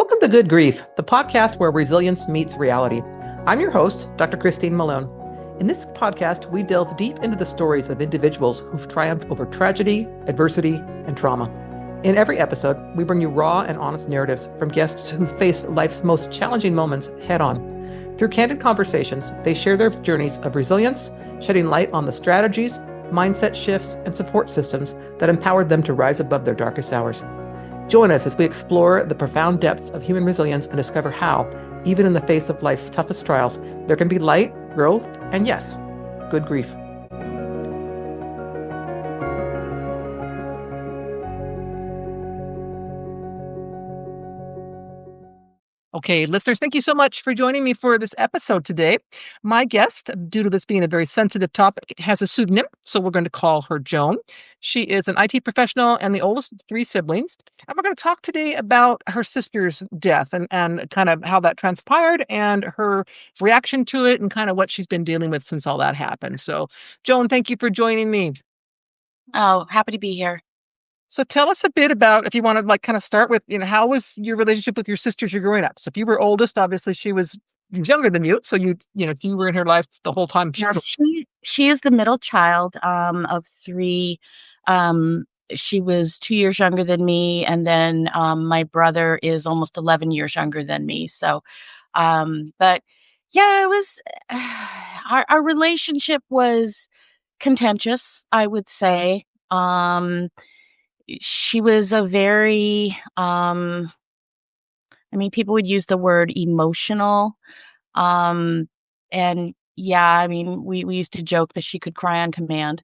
Welcome to Good Grief, the podcast where resilience meets reality. I'm your host, Dr. Christine Malone. In this podcast, we delve deep into the stories of individuals who've triumphed over tragedy, adversity, and trauma. In every episode, we bring you raw and honest narratives from guests who faced life's most challenging moments head on. Through candid conversations, they share their journeys of resilience, shedding light on the strategies, mindset shifts, and support systems that empowered them to rise above their darkest hours. Join us as we explore the profound depths of human resilience and discover how, even in the face of life's toughest trials, there can be light, growth, and yes, good grief. Okay, listeners, thank you so much for joining me for this episode today. My guest, due to this being a very sensitive topic, has a pseudonym, so we're going to call her Joan. She is an IT professional and the oldest of three siblings. And we're going to talk today about her sister's death and kind of how that transpired and her reaction to it and kind of what she's been dealing with since all that happened. So, Joan, thank you for joining me. Oh, happy to be here. So tell us a bit about, if you want to kind of start with, how was your relationship with your sisters you're growing up? So if you were oldest, obviously she was younger than you. So you were in her life the whole time. She is the middle child of three. She was 2 years younger than me. And then my brother is almost 11 years younger than me. So, but yeah, it was, our relationship was contentious, I would say. She was a very, people would use the word emotional. And yeah, we used to joke that she could cry on command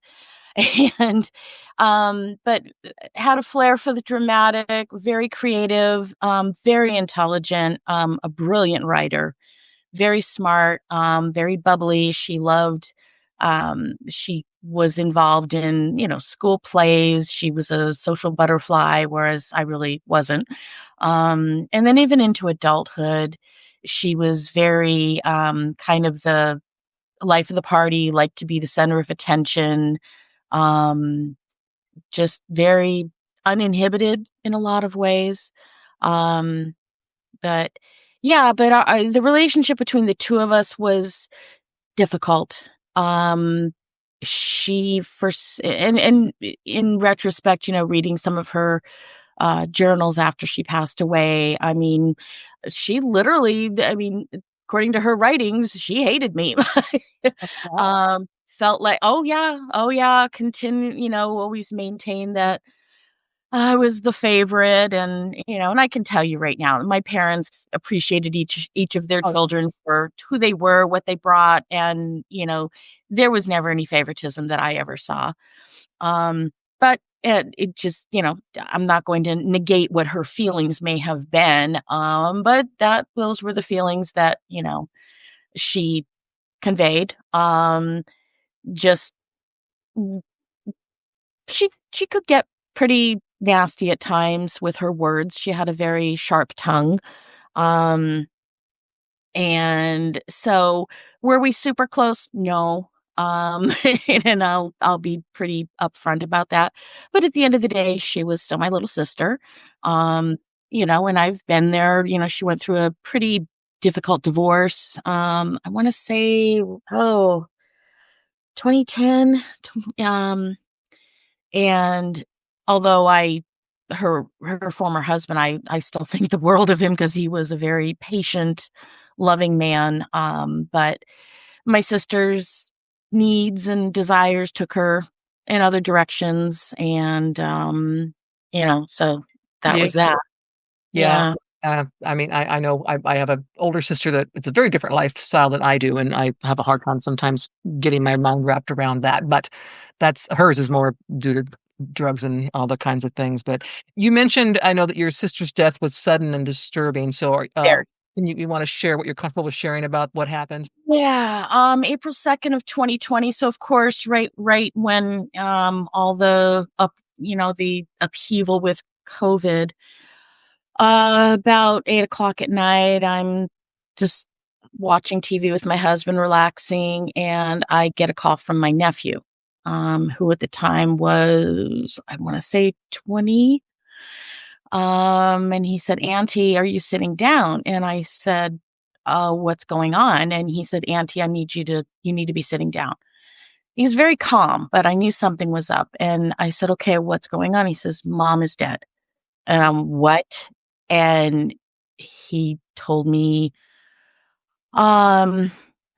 and, but had a flair for the dramatic, very creative, very intelligent, a brilliant writer, very smart, very bubbly. She was involved in, school plays. She was a social butterfly, whereas I really wasn't. And then even into adulthood, she was very kind of the life of the party, liked to be the center of attention, just very uninhibited in a lot of ways. But the relationship between the two of us was difficult. She first, and in retrospect, reading some of her journals after she passed away, she literally, according to her writings, she hated me. Felt like, oh yeah, continue, always maintain that I was the favorite, and I can tell you right now, my parents appreciated each of their children for who they were, what they brought, and there was never any favoritism that I ever saw. But it just, I'm not going to negate what her feelings may have been, but those were the feelings that she conveyed. Just she could get pretty nasty at times with her words. She had a very sharp tongue. And so were we super close? No. And I'll be pretty upfront about that. But at the end of the day, she was still my little sister. And I've been there, she went through a pretty difficult divorce. I want to say, 2010. And although her former husband, I still think the world of him because he was a very patient, loving man. But my sister's needs and desires took her in other directions. And, so that was that. Yeah. I know I have an older sister that it's a very different lifestyle than I do, and I have a hard time sometimes getting my mind wrapped around that. But hers is more due to drugs and all the kinds of things. But you mentioned, I know that your sister's death was sudden and disturbing. So can you want to share what you're comfortable with sharing about what happened? Yeah, April 2nd of 2020. So of course, right when all the the upheaval with COVID. About 8:00 at night, I'm just watching TV with my husband, relaxing, and I get a call from my nephew, who at the time was, I want to say 20. And he said, Auntie, are you sitting down? And I said, what's going on? And he said, Auntie, you need to be sitting down. He was very calm, but I knew something was up. And I said, okay, what's going on? He says, Mom is dead. And I'm, what? And he told me, um,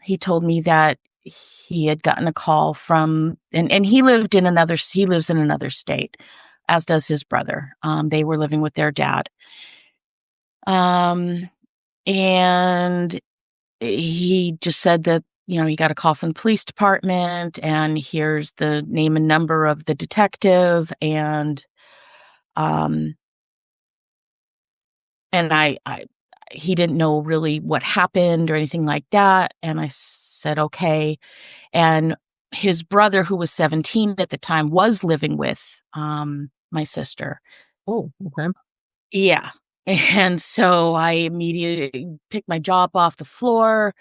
he told me that he had gotten a call from, and he lives in another state, as does his brother. They were living with their dad. And he just said that, he got a call from the police department, and here's the name and number of the detective. Um, and he didn't know really what happened or anything like that. And I said, okay. And his brother, who was 17 at the time, was living with, my sister. Oh, okay. Yeah. And so I immediately picked my jaw up off the floor.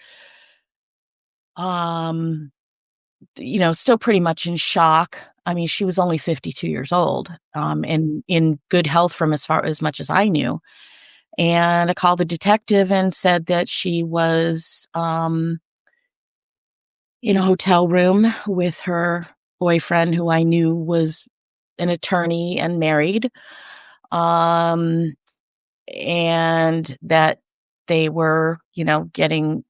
Still pretty much in shock. I mean, she was only 52 years old, and in good health from as much as I knew. And I called the detective and said that she was, in a hotel room with her boyfriend, who I knew was an attorney and married. And that they were, getting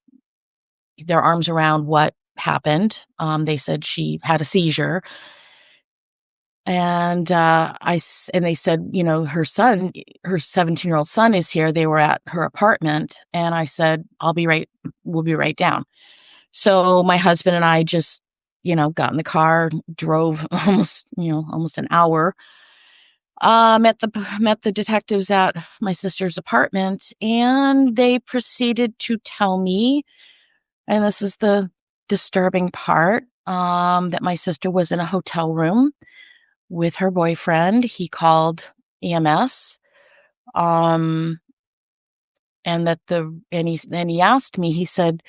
their arms around what happened. They said she had a seizure. And they said, her 17-year-old son is here. They were at her apartment. And I said, we'll be right down. So my husband and I just, got in the car, drove almost an hour. Met the detectives at my sister's apartment, and they proceeded to tell me, and this is the disturbing part, that my sister was in a hotel room with her boyfriend. He called EMS, and he asked me. He said,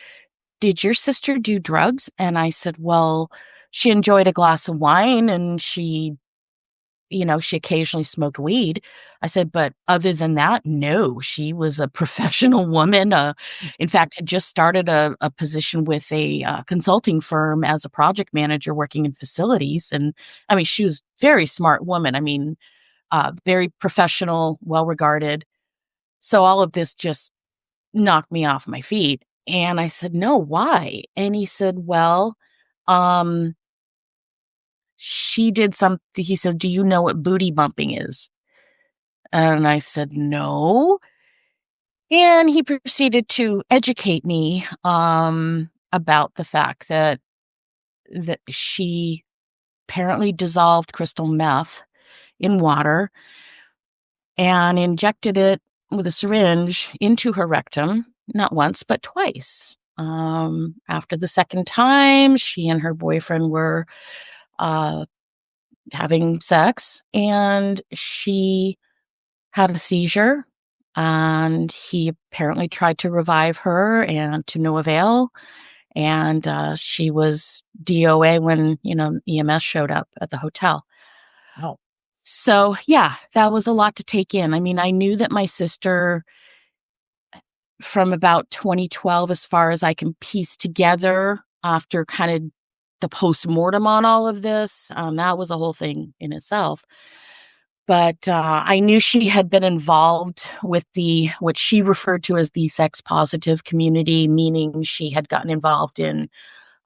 "Did your sister do drugs?" And I said, "Well, she enjoyed a glass of wine, and she occasionally smoked weed." I said, "But other than that, no, she was a professional woman. In fact, had just started a position with a consulting firm as a project manager working in facilities. And I mean, she was a very smart woman. I mean, very professional, well-regarded. So all of this just knocked me off my feet." And I said, "No, why?" And he said, "Well, um, she did something." He said, "Do you know what booty bumping is?" And I said, "No." And he proceeded to educate me, about the fact that she apparently dissolved crystal meth in water and injected it with a syringe into her rectum, not once, but twice. After the second time, she and her boyfriend were uh, having sex, and she had a seizure, and he apparently tried to revive her, and to no avail. And she was DOA when, EMS showed up at the hotel. Oh, So, yeah, that was a lot to take in. I mean, I knew that my sister, from about 2012, as far as I can piece together after kind of the post-mortem on all of this, that was a whole thing in itself. But I knew she had been involved with what she referred to as the sex positive community, meaning she had gotten involved in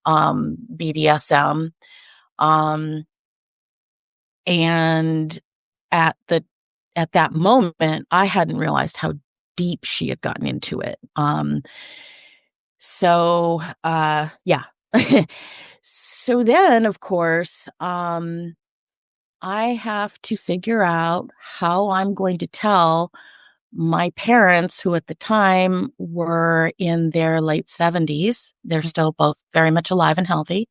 BDSM. And at that moment, I hadn't realized how deep she had gotten into it. Yeah. So then, of course, I have to figure out how I'm going to tell my parents, who at the time were in their late 70s. They're still both very much alive and healthy.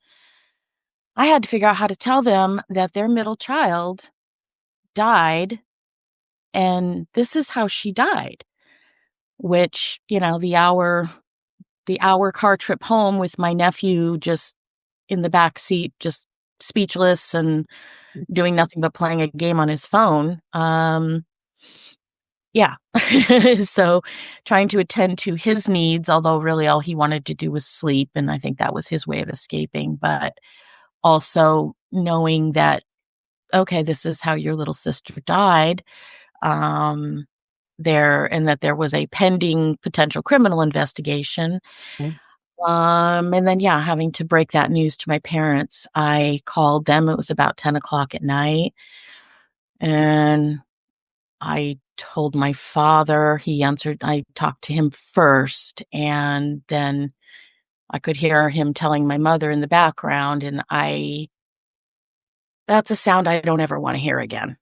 I had to figure out how to tell them that their middle child died, and this is how she died. Which, the hour car trip home with my nephew just in the back seat, just speechless and doing nothing but playing a game on his phone. Yeah. So trying to attend to his needs, although really all he wanted to do was sleep. And I think that was his way of escaping. But also knowing that, okay, this is how your little sister died. Um, and that there was a pending potential criminal investigation. Okay. And then, yeah, having to break that news to my parents. I called them. It was about 10 o'clock at night. And I told my father. He answered. I talked to him first. And then I could hear him telling my mother in the background. And that's a sound I don't ever want to hear again.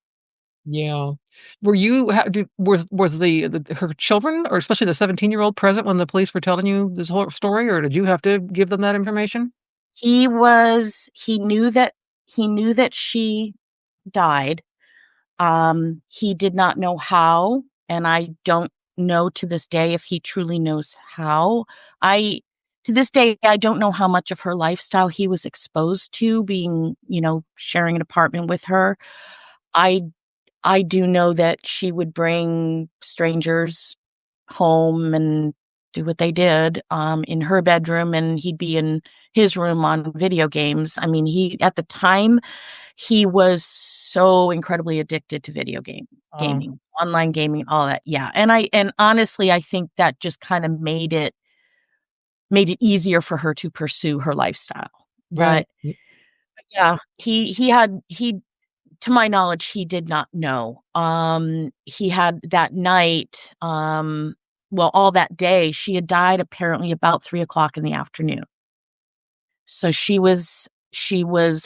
Yeah. Were you, was her children, or especially the 17-year-old, present when the police were telling you this whole story, or did you have to give them that information? He knew that she died. He did not know how, and I don't know to this day if he truly knows how. To this day, I don't know how much of her lifestyle he was exposed to, being, sharing an apartment with her. I I do know that she would bring strangers home and do what they did in her bedroom, and he'd be in his room on video games. I mean, at the time, he was so incredibly addicted to Oh, gaming, online gaming, all that. Yeah. And honestly, I think that just kind of made it easier for her to pursue her lifestyle. right. But yeah, he to my knowledge, he did not know. He had that night, well, all that day, she had died apparently about 3 o'clock in the afternoon. So she was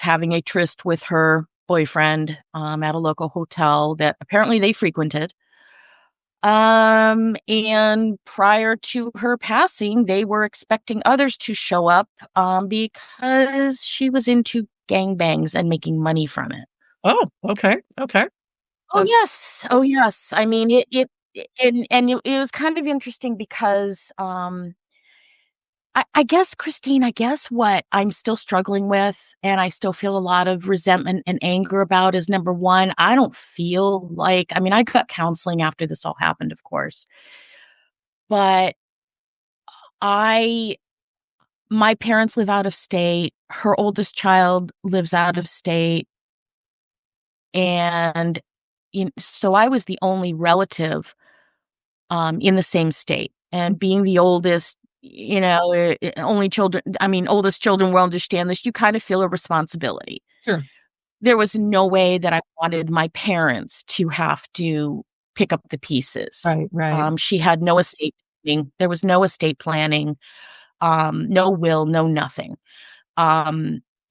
having a tryst with her boyfriend at a local hotel that apparently they frequented. And prior to her passing, they were expecting others to show up because she was into gangbangs and making money from it. Oh, okay. Okay. Oh That's yes. Oh yes. I mean it was kind of interesting because I guess, Christine, I guess what I'm still struggling with and I still feel a lot of resentment and anger about is, number one, I don't feel like, I mean, I got counseling after this all happened, of course, but I my parents live out of state. Her oldest child lives out of state, and so I was the only relative in the same state. And being the oldest, only children, I mean, oldest children will understand this. You kind of feel a responsibility. sure. There was no way that I wanted my parents to have to pick up the pieces. Right, right. She had no estate planning. There was no estate planning, no will, no nothing.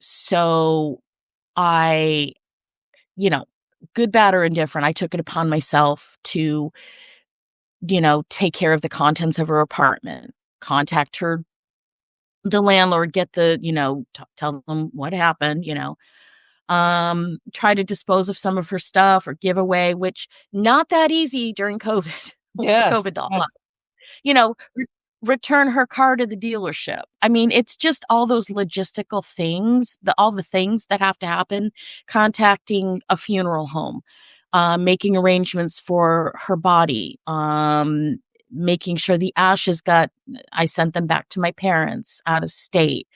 So I, you know, good, bad, or indifferent, I took it upon myself to take care of the contents of her apartment, contact the landlord, get tell them what happened, try to dispose of some of her stuff or give away, which not that easy during COVID, with Yes. COVID doll, Yes. you know, re- return her car to the dealership. I mean, it's just all those logistical things, all the things that have to happen, contacting a funeral home, making arrangements for her body, making sure the ashes I sent them back to my parents out of state,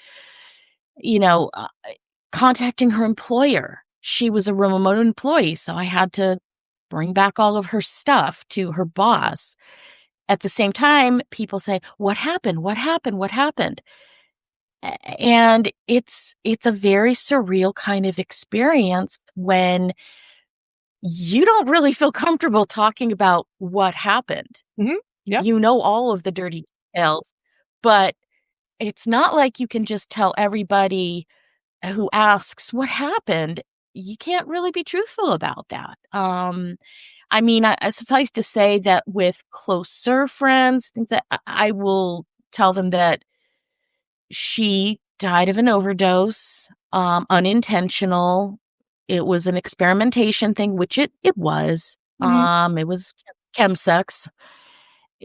you know, uh, contacting her employer. She was a remote employee, so I had to bring back all of her stuff to her boss. At the same time, people say, "What happened? What happened? What happened?" And it's a very surreal kind of experience when you don't really feel comfortable talking about what happened. Hmm. Yep. You know all of the dirty details, but it's not like you can just tell everybody who asks what happened. You can't really be truthful about that. I mean, I suffice to say that with closer friends, things that I will tell them that she died of an overdose, unintentional. It was an experimentation thing, which it was. Hmm. It was chemsex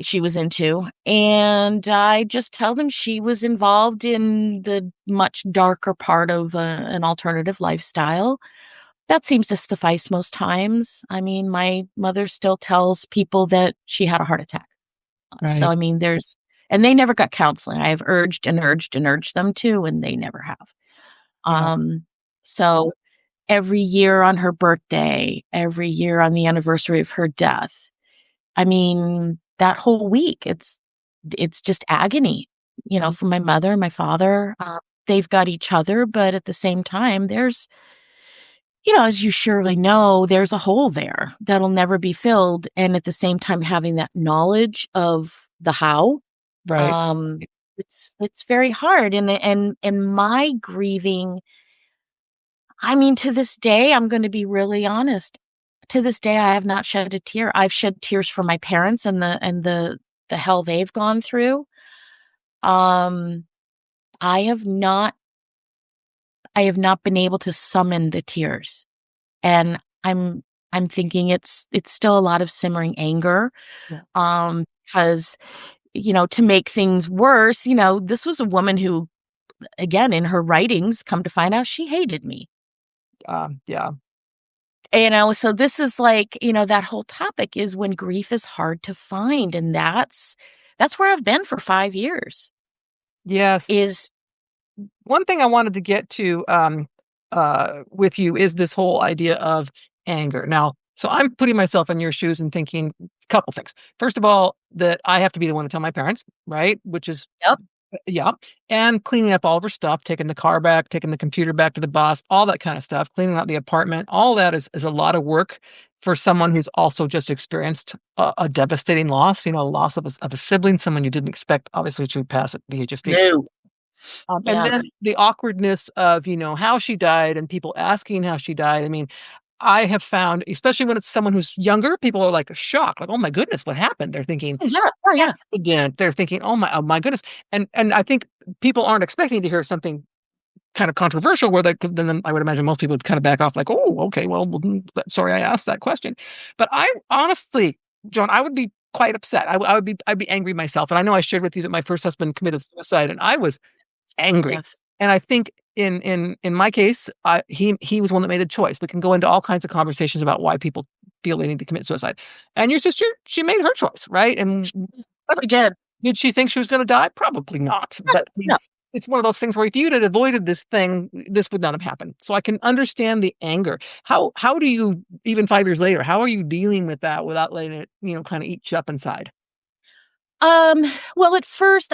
she was into. And I just tell them she was involved in the much darker part of an alternative lifestyle. that seems to suffice most times. I mean, my mother still tells people that she had a heart attack. So, Right. I mean, and they never got counseling. I have urged and urged and urged them to, and they never have. Yeah. So every year on her birthday, every year on the anniversary of her death, I mean, that whole week, it's just agony, for my mother and my father. They've got each other, but at the same time, as you surely know, there's a hole there that'll never be filled. And at the same time, having that knowledge of the how, Right. um, it's very hard. And my grieving, I mean, to this day, I'm going to be really honest. To this day, I have not shed a tear. I've shed tears for my parents and the hell they've gone through. Um, I have not I have not been able to summon the tears. And I'm thinking it's still a lot of simmering anger. Yeah. Because, to make things worse, this was a woman who, again, in her writings, come to find out she hated me. Yeah. So this is like, that whole topic is when grief is hard to find. And that's where I've been for 5 years Yes. is, One thing I wanted to get to with you is this whole idea of anger. Now, so I'm putting myself in your shoes and thinking a couple things. First of all, that I have to be the one to tell my parents, right? Which is, yep, yeah, and cleaning up all of her stuff, taking the car back, taking the computer back to the boss, all that kind of stuff, cleaning out the apartment. All that is a lot of work for someone who's also just experienced a devastating loss. Loss of a sibling, someone you didn't expect, obviously, to pass at the age of 50. no, And yeah, then the awkwardness of, how she died and people asking how she died. I mean, I have found, especially when it's someone who's younger, people are like shocked, like, "Oh my goodness, what happened?" They're thinking yeah, oh yeah, accident. They're thinking, oh my goodness." And I think people aren't expecting to hear something kind of controversial where then I would imagine most people would kind of back off like, "Oh, okay, well, sorry I asked that question." But I honestly, Joan, I would be quite upset. I'd be angry myself. And I know I shared with you that my first husband committed suicide and I was angry. yes. And I think in my case, he was one that made a choice. We can go into all kinds of conversations about why people feel they need to commit suicide. And your sister, she made her choice, right? And She did. did she think she was going to die? Probably not. But I mean, No. it's one of those things where if you'd have avoided this thing, this would not have happened. So I can understand the anger. How do you, even 5 years later, how are you dealing with that without letting it, kind of eat you up inside? Um, well, at first,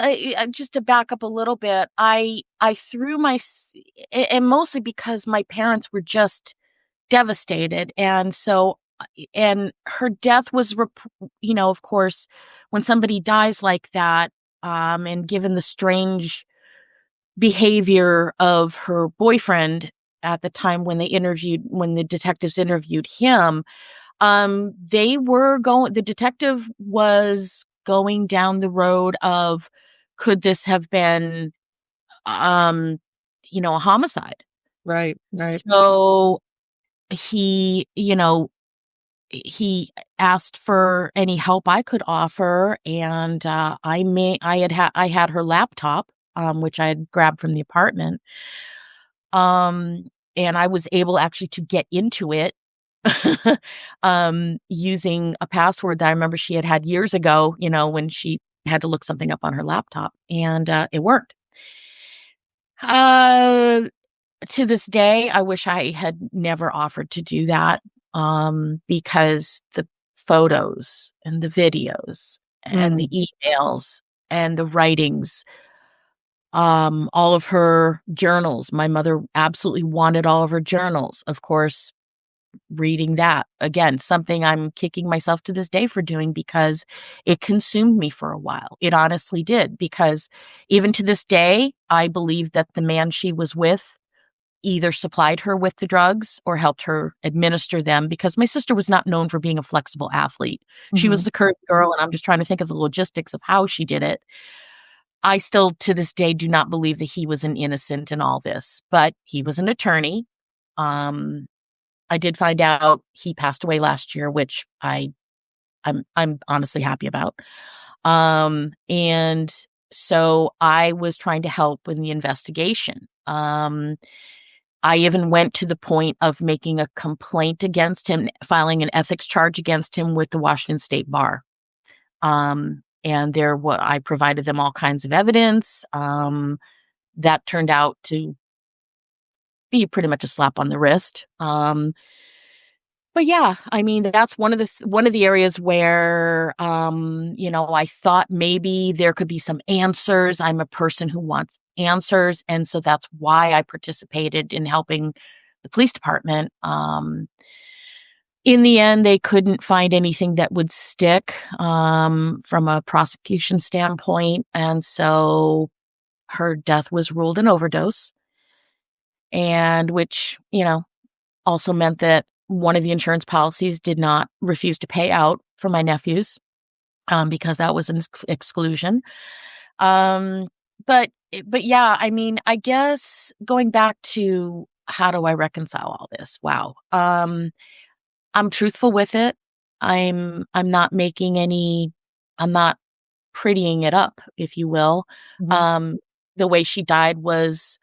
just to back up a little bit, I threw and mostly because my parents were just devastated. And so, and her death was, of course, when somebody dies like that, and given the strange behavior of her boyfriend at the time when the detectives interviewed him, the detective was going down the road of, could this have been, a homicide? Right, right. So he, he asked for any help I could offer. And, I had her laptop, which I had grabbed from the apartment. Um, and I was able actually to get into it using a password that I remember she had years ago, when she had to look something up on her laptop, and it worked. Uh, to this day, I wish I had never offered to do that, because the photos and the videos and the Mm, emails and the writings, all of her journals. My mother absolutely wanted all of her journals. Of course, reading that again, something I'm kicking myself to this day for doing, because it consumed me for a while. It honestly did, because even to this day, I believe that the man she was with either supplied her with the drugs or helped her administer them, because my sister was not known for being a flexible athlete. She was mhm. the curvy girl, and I'm just trying to think of the logistics of how she did it. I still, to this day, do not believe that he was an innocent in all this, but he was an attorney. Um, I did find out he passed away last year, which I'm honestly happy about. And so I was trying to help in the investigation. I even went to the point of making a complaint against him, filing an ethics charge against him with the Washington State Bar. And I provided them all kinds of evidence. That turned out to be pretty much a slap on the wrist. But yeah, I mean, that's one of the areas where, I thought maybe there could be some answers. I'm a person who wants answers. And so that's why I participated in helping the police department. In the end, they couldn't find anything that would stick, from a prosecution standpoint. And so her death was ruled an overdose, and which, also meant that one of the insurance policies did not refuse to pay out for my nephews, because that was an exclusion. But yeah, I mean, I guess going back to how do I reconcile all this? Wow. I'm truthful with it. I'm not I'm not prettying it up, if you will. Mhm. The way she died was,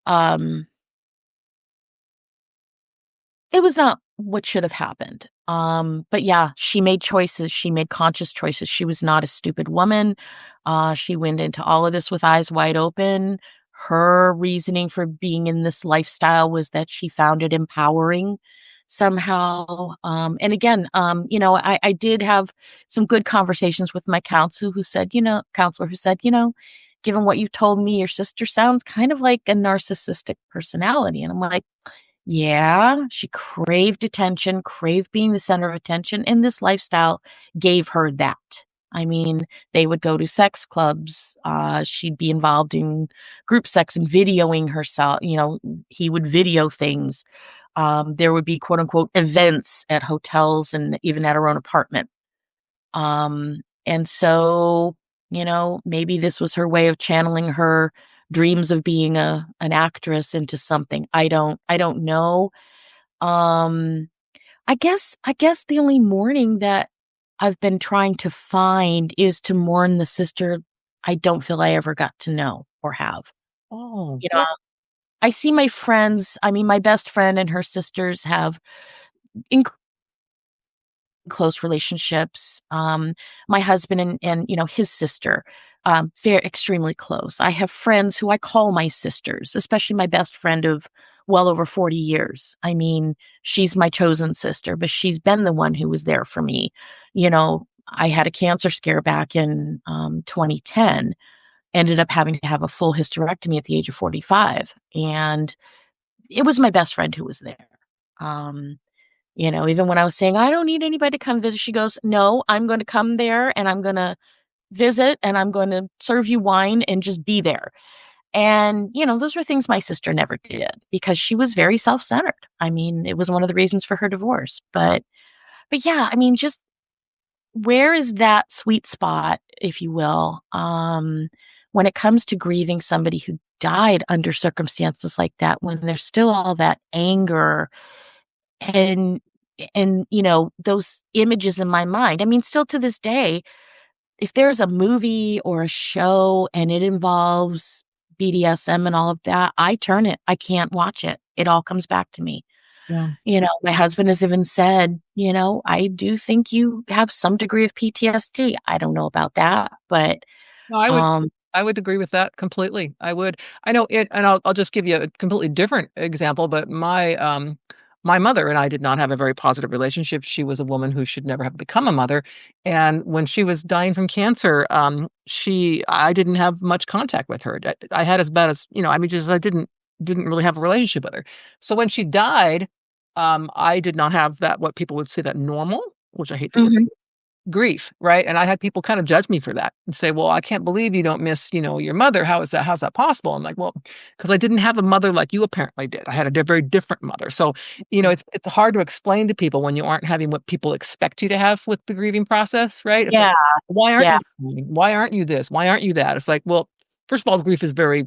um, it was not what should have happened. But yeah, she made choices. She made conscious choices. She was not a stupid woman. She went into all of this with eyes wide open. Her reasoning for being in this lifestyle was that she found it empowering somehow. And again, I did have some good conversations with my counselor who said, given what you've told me, your sister sounds kind of like a narcissistic personality. And I'm like, yeah, she craved attention, craved being the center of attention, and this lifestyle gave her that. I mean, they would go to sex clubs. She'd be involved in group sex and videoing herself. He would video things. There would be quote unquote events at hotels and even at her own apartment. And so, maybe this was her way of channeling her dreams of being an actress into something. I don't know. Um, I guess the only mourning that I've been trying to find is to mourn the sister I don't feel I ever got to know or have. Oh, You know, yeah. I see my friends, I mean, my best friend and her sisters have inc close relationships. My husband and his sister, they're extremely close. I have friends who I call my sisters, especially my best friend of well over 40 years. I mean, she's my chosen sister, but she's been the one who was there for me. I had a cancer scare back in 2010, ended up having to have a full hysterectomy at the age of 45. And it was my best friend who was there. Um, even when I was saying, I don't need anybody to come visit, she goes, no, I'm going to come there and I'm going to visit and I'm going to serve you wine and just be there. And, those were things my sister never did because she was very self-centered. I mean, it was one of the reasons for her divorce. But yeah, I mean, just where is that sweet spot, if you will, when it comes to grieving somebody who died under circumstances like that, when there's still all that anger and those images in my mind. I mean, still to this day, if there's a movie or a show and it involves BDSM and all of that, I turn it. I can't watch it. It all comes back to me. Yeah. My husband has even said, I do think you have some degree of PTSD. I don't know about that, but No, um I would agree with that completely. I would. I know it, and I'll just give you a completely different example, but my mother and I did not have a very positive relationship. She was a woman who should never have become a mother. And when she was dying from cancer, I didn't have much contact with her. I had as bad as, I mean, just I didn't really have a relationship with her. So when she died, I did not have that, what people would say that normal, which I hate the word, mhm. grief, right? And I had people kind of judge me for that and say, "Well, I can't believe you don't miss, your mother. How is that? How's that possible?" I'm like, "Well, because I didn't have a mother like you apparently did. I had a very different mother." So, it's hard to explain to people when you aren't having what people expect you to have with the grieving process, right? It's like, Yeah, why aren't yeah, you crying? Why aren't you this? Why aren't you that? It's like, well, first of all, grief is very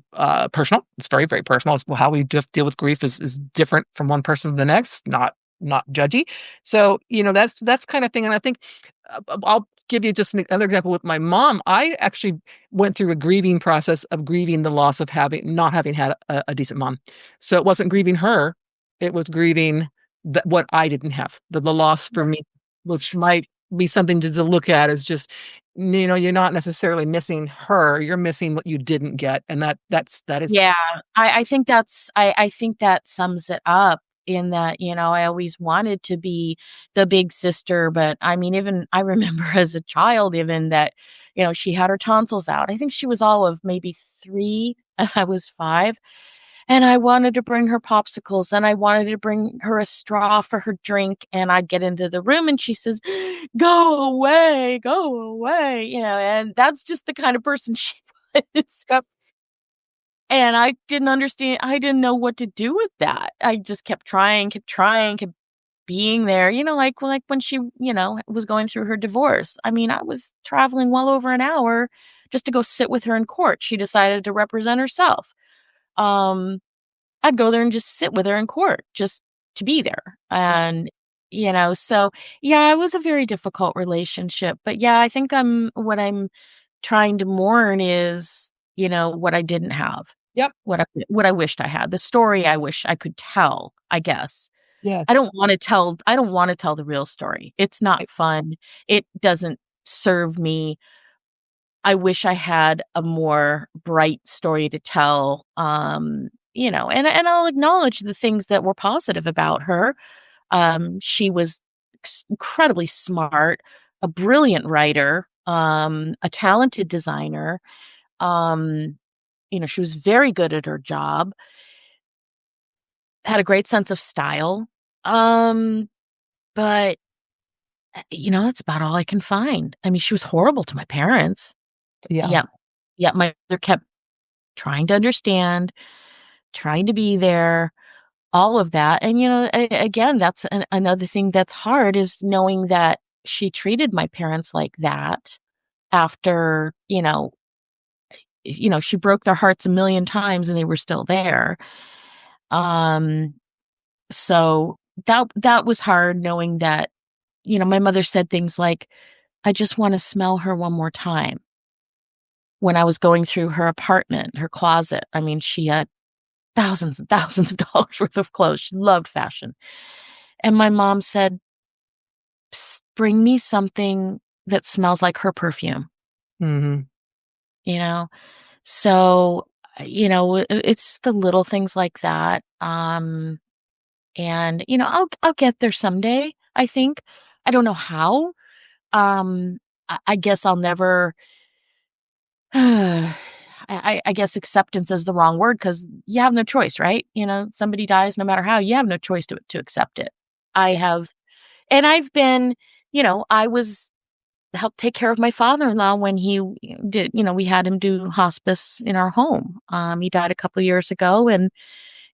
personal. It's very, very personal. How we just deal with grief is different from one person to the next. Not not judgy. So, that's kind of thing. And I think I'll give you just another example with my mom. I actually went through a grieving process of grieving the loss of not having had a decent mom. So it wasn't grieving her, it was grieving what I didn't have, the loss for me, which might be something to look at as just, you're not necessarily missing her, you're missing what you didn't get. And that is, Yeah, I think I think that sums it up in that, I always wanted to be the big sister, but I mean, even I remember as a child, even that, she had her tonsils out. I think she was all of maybe 3 and I was 5. And I wanted to bring her popsicles and I wanted to bring her a straw for her drink. And I'd get into the room and she says, go away, and that's just the kind of person she was. And I didn't understand. I didn't know what to do with that. I just kept trying, kept being there, like when she, was going through her divorce. I mean, I was traveling well over an hour just to go sit with her in court. She decided to represent herself. Um, I'd go there and just sit with her in court just to be there. And, so yeah, it was a very difficult relationship. But yeah, I think what I'm trying to mourn is, what I didn't have. yep, What I wished I had. The story I wish I could tell, I guess. yes, I don't want to tell the real story. It's not fun. It doesn't serve me. I wish I had a more bright story to tell. And I'll acknowledge the things that were positive about her. She was incredibly smart, a brilliant writer, a talented designer. She was very good at her job, had a great sense of style. Um, but that's about all I can find. I mean, she was horrible to my parents. yeah. Yeah. Yeah. My mother kept trying to understand, trying to be there, all of that. And, again, that's another thing that's hard is knowing that she treated my parents like that after, she broke their hearts a million times and they were still there. Um, so that was hard knowing that, my mother said things like, I just want to smell her one more time. When I was going through her apartment, her closet, I mean, she had thousands and thousands of dollars worth of clothes. She loved fashion. And my mom said, bring me something that smells like her perfume, Hmm. you know? So, it's just the little things like that. And, I'll get there someday, I think. I don't know how. I guess I'll never, I guess acceptance is the wrong word because you have no choice, right? Somebody dies, no matter how, you have no choice to accept it. I have, and I've been, I was helped take care of my father-in-law when he did, we had him do hospice in our home. He died a couple years ago, and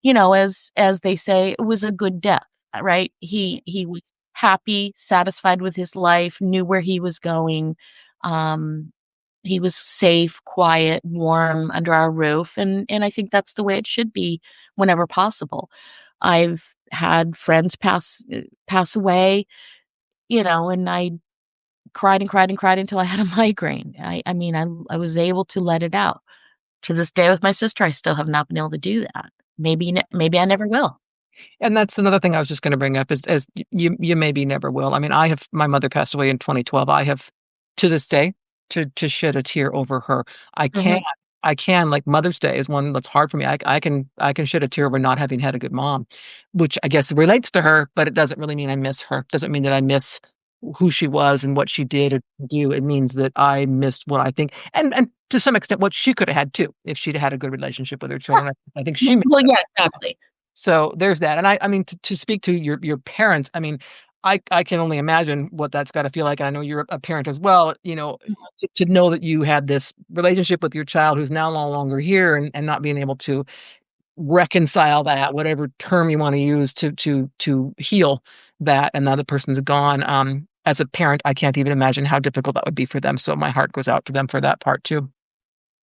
as they say, it was a good death, right? He was happy, satisfied with his life, knew where he was going. Um, he was safe, quiet, warm under our roof, and I think that's the way it should be whenever possible. I've had friends pass away, and I cried and cried and cried until I had a migraine. I mean, I was able to let it out. To this day with my sister, I still have not been able to do that. Maybe I never will. And that's another thing I was just going to bring up is as you maybe never will. I mean, my mother passed away in 2012. I have to this day to shed a tear over her. I Mhm. can I can like Mother's Day is one that's hard for me. I can shed a tear over not having had a good mom, which I guess relates to her, but it doesn't really mean I miss her. Doesn't mean that I miss who she was and what she did or do. It means that I missed what I think and to some extent what she could have had too if she'd had a good relationship with her Yeah. children. I think she Well, yeah, exactly. so there's that. And I mean, to speak to your parents, I mean, I can only imagine what that's got to feel like. I know you're a parent as well, to know that you had this relationship with your child who's now no longer here and not being able to reconcile that, whatever term you want to use to heal that, and the other person's gone. As a parent, I can't even imagine how difficult that would be for them. So my heart goes out to them for that part too.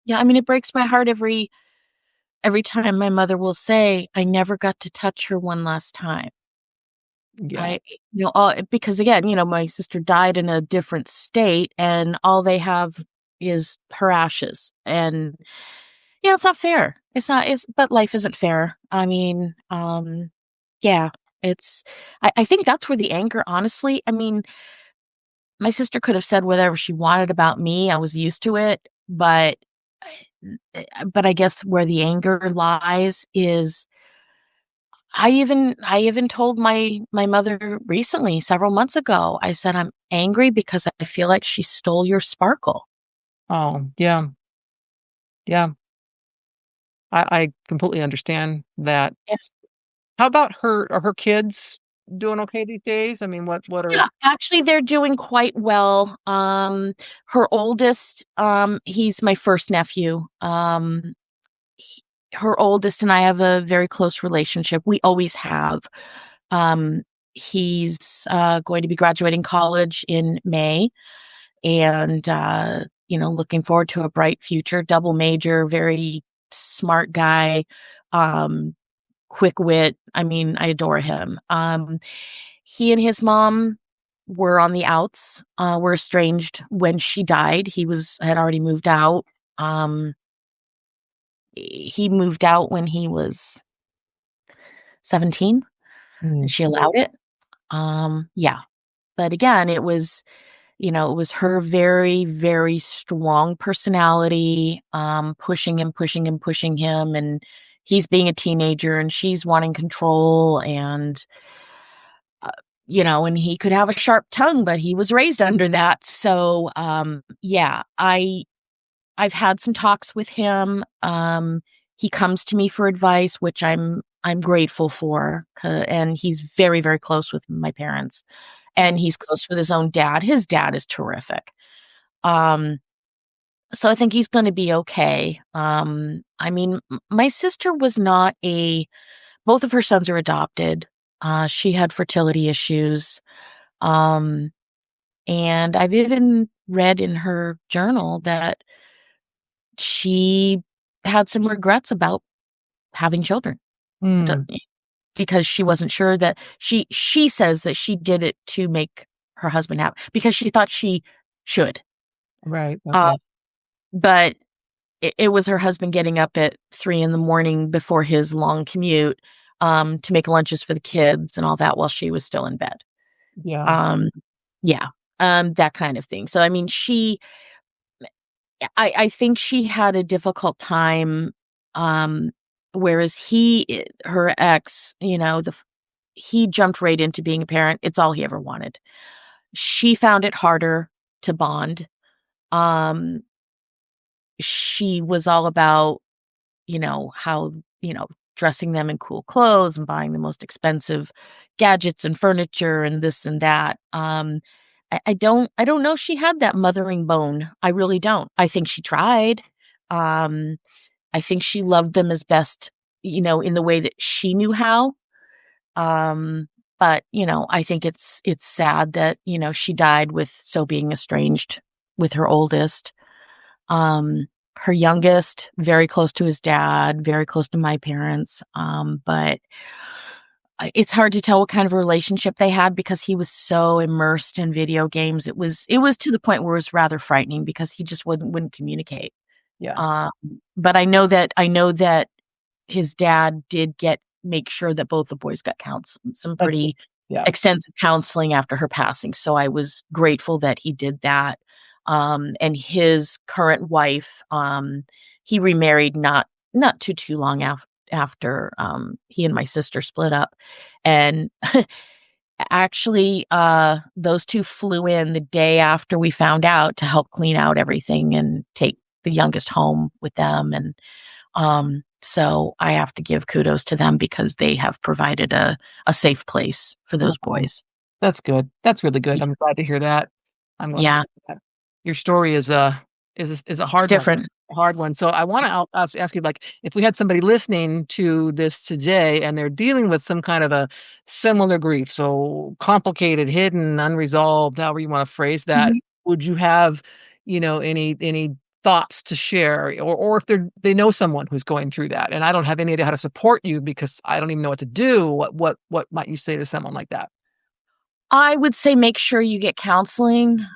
Yeah, I mean, it breaks my heart every time my mother will say, "I never got to touch her one last time." Yeah. Because again, my sister died in a different state and all they have is her ashes. And it's not fair. But life isn't fair. I mean, yeah, I think that's where the anger, honestly, I mean, my sister could have said whatever she wanted about me. I was used to it, but I guess where the anger lies is I even told my mother recently, several months ago. I said, "I'm angry because I feel like she stole your sparkle." Oh, yeah. Yeah. I completely understand that. Yes. How about her? Are her kids doing okay these days? I mean, what are Yeah, actually, they're doing quite well. Her oldest, he's my first nephew. He Her oldest and I have a very close relationship. We always have. Um, he's, going to be graduating college in May and, looking forward to a bright future, double major, very smart guy, um, quick wit. I mean, I adore him. He and his mom were on the outs, were estranged when she died. Had already moved out. Um, he moved out when he was 17 and Mm, she allowed it. Yeah. But again, it was her very, very strong personality, pushing him, pushing him, pushing him. And he's being a teenager and she's wanting control uh, and he could have a sharp tongue, but he was raised under that. So, yeah, I've had some talks with him. He comes to me for advice, which I'm grateful for, and he's very, very close with my parents, and he's close with his own dad. His dad is terrific. Um, so I think he's going to be okay. I mean, my sister was not a. Both of her sons are adopted. She had fertility issues. Um, and I've even read in her journal that she had some regrets about having children d- mm, because she wasn't sure that she says that she did it to make her husband happy because she thought she should. right. Uh, Okay. but it was her husband getting up at 3 in the morning before his long commute to make lunches for the kids and all that while she was still in bed. Yeah. Um, yeah, that kind of thing. So I mean, I think she had a difficult time, um, whereas her ex, he jumped right into being a parent. It's all he ever wanted. She found it harder to bond. Um, she was all about, how, dressing them in cool clothes and buying the most expensive gadgets and furniture and this and that. I don't know if she had that mothering bone. I really don't. I think she tried. Um, I think she loved them as best, in the way that she knew how. Um, but, I think it's sad that, she died with still being estranged with her oldest. Her youngest, very close to his dad, very close to my parents. But it's hard to tell what kind of a relationship they had because he was so immersed in video games. It was to the point where it was rather frightening because he just wouldn't communicate. Yeah. Um, but I know that his dad did make sure that both the boys got some That's good. pretty Yeah. extensive counseling after her passing. So I was grateful that he did that. And his current wife, he remarried not too long after he and my sister split up. And actually, those two flew in the day after we found out to help clean out everything and take the youngest home with them. And so I have to give kudos to them because they have provided a safe place for those Oh, boys. that's good. That's really good. Yeah. I'm glad to hear that. I'm glad to Yeah, hear that. Your story is a it's hard one. different. A hard one. So I want to ask you, like, if we had somebody listening to this today and they're dealing with some kind of a similar grief, so complicated, hidden, unresolved, however you want to phrase that, Mhm. would you have, any thoughts to share, or if they know someone who's going through that, and I don't have any idea how to support you because I don't even know what to do. What might you say to someone like that? I would say make sure you get counseling.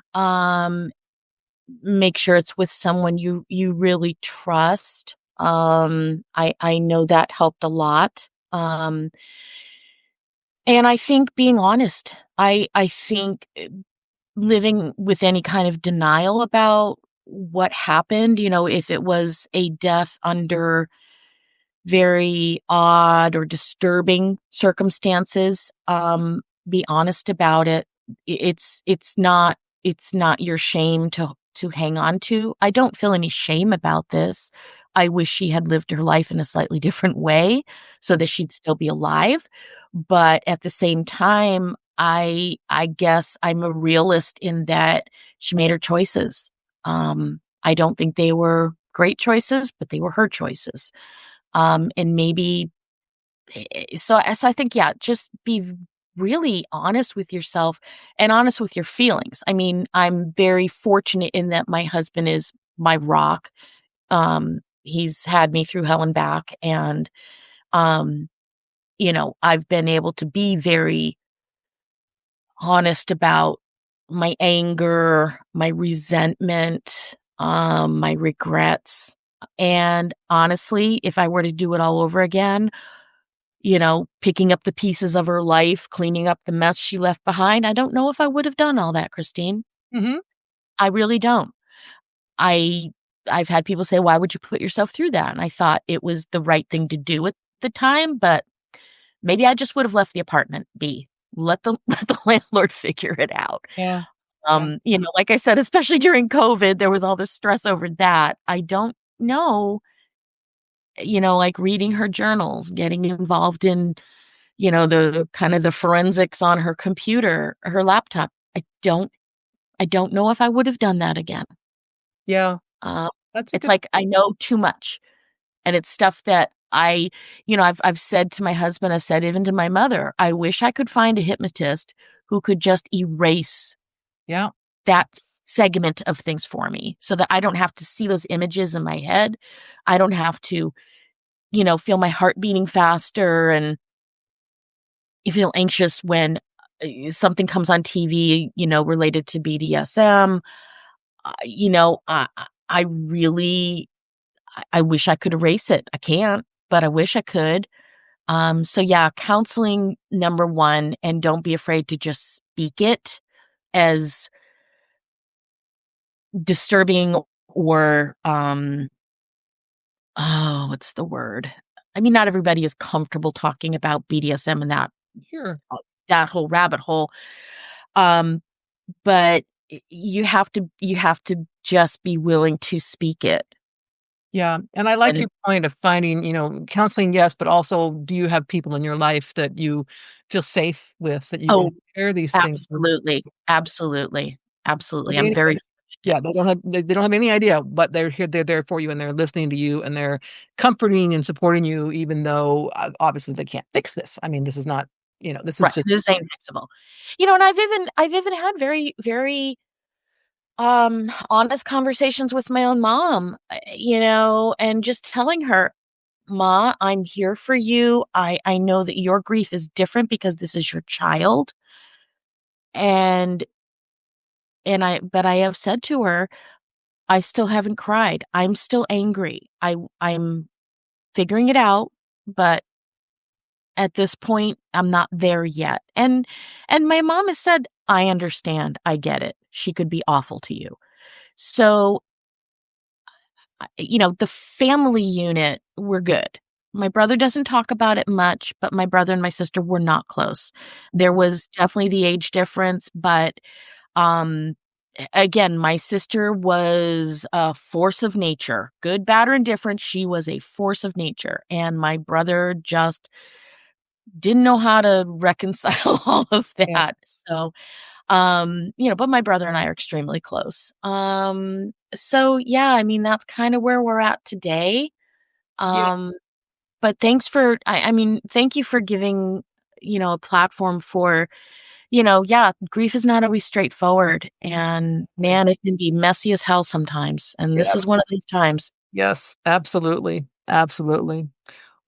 Make sure it's with someone you really trust. I know that helped a lot. And I think being honest. I think living with any kind of denial about what happened, if it was a death under very odd or disturbing circumstances, be honest about it. It's not your shame to hang on to. I don't feel any shame about this. I wish she had lived her life in a slightly different way so that she'd still be alive. But at the same time, I guess I'm a realist in that she made her choices. I don't think they were great choices, but they were her choices. And maybe so I think, yeah, just be really honest with yourself and honest with your feelings. I mean, I'm very fortunate in that my husband is my rock. He's had me through hell and back, and um, I've been able to be very honest about my anger, my resentment, my regrets. And honestly, if I were to do it all over again, picking up the pieces of her life, cleaning up the mess she left behind, I don't know if I would have done all that, Christine. Hmm. I really don't. I I've had people say, "Why would you put yourself through that?" And I thought it was the right thing to do at the time, but maybe I just would have left the apartment be. Let the let the landlord figure it out. Yeah. Yeah. Like I said, especially during COVID, there was all this stress over that. I don't know, like reading her journals, getting involved in the kind of the forensics on her computer, her laptop. I don't know if I would have done that again. Yeah. Uh, That's a it's good. like I know too much, and it's stuff that I've said to my husband, I've said even to my mother, I wish I could find a hypnotist who could just erase Yeah. that segment of things for me so that I don't have to see those images in my head. I don't have to, feel my heart beating faster and you feel anxious when something comes on TV, related to BDSM. I really, I wish I could erase it. I can't, but I wish I could. So yeah, counseling number one, and don't be afraid to just speak it as disturbing or, oh, what's the word? I mean, not everybody is comfortable talking about BDSM and Sure. that whole rabbit hole. Um, but you have to just be willing to speak it. Yeah. And I like And your point of finding, counseling, yes, but also do you have people in your life that you feel safe with, that you oh, can share these things with? absolutely, absolutely, absolutely. I'm They, very fortunate. yeah, they don't have any idea, but they're here, they're there for you, and they're listening to you, and they're comforting and supporting you, even though obviously they can't fix this. I mean, this is not, this is Right, just this ain't fixable. And I've even had very, very, honest conversations with my own mom, and just telling her, "Ma, I'm here for you. I know that your grief is different because this is your child." And but I have said to her, "I still haven't cried. I'm still angry. I'm figuring it out, but at this point, I'm not there yet." And my mom has said, "I understand. I get it. She could be awful to you." So, the family unit, we're good. My brother doesn't talk about it much, but my brother and my sister were not close. There was definitely the age difference, but um again, my sister was a force of nature. Good, bad, or indifferent, she was a force of nature. And my brother just didn't know how to reconcile all of yeah, that. So, but my brother and I are extremely close. So yeah, I mean, that's kind of where we're at today. yeah, Um, but thank you for giving, a platform for, yeah, grief is not always straightforward. And man, it can be messy as hell sometimes. And this yeah. is one of those times. Yes, absolutely, absolutely.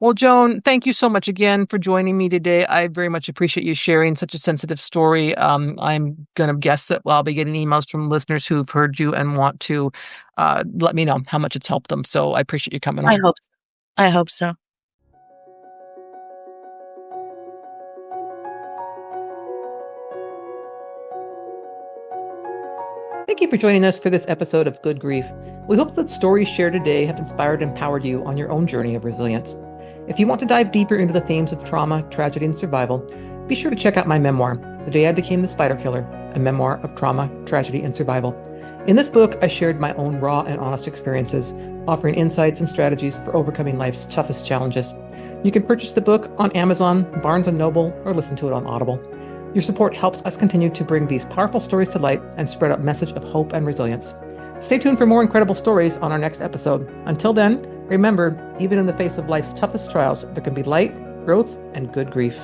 Well, Joan, thank you so much again for joining me today. I very much appreciate you sharing such a sensitive story. I'm going to guess that I'll be getting emails from listeners who've heard you and want to let me know how much it's helped them. So I appreciate you coming on. I hope so. Thank you for joining us for this episode of Good Grief. We hope that stories shared today have inspired and empowered you on your own journey of resilience. If you want to dive deeper into the themes of trauma, tragedy, and survival, be sure to check out my memoir, The Day I Became the Spider Killer, a memoir of trauma, tragedy, and survival. In this book, I shared my own raw and honest experiences, offering insights and strategies for overcoming life's toughest challenges. You can purchase the book on Amazon, Barnes & Noble, or listen to it on Audible. Your support helps us continue to bring these powerful stories to light and spread a message of hope and resilience. Stay tuned for more incredible stories on our next episode. Until then, remember, even in the face of life's toughest trials, there can be light, growth, and good grief.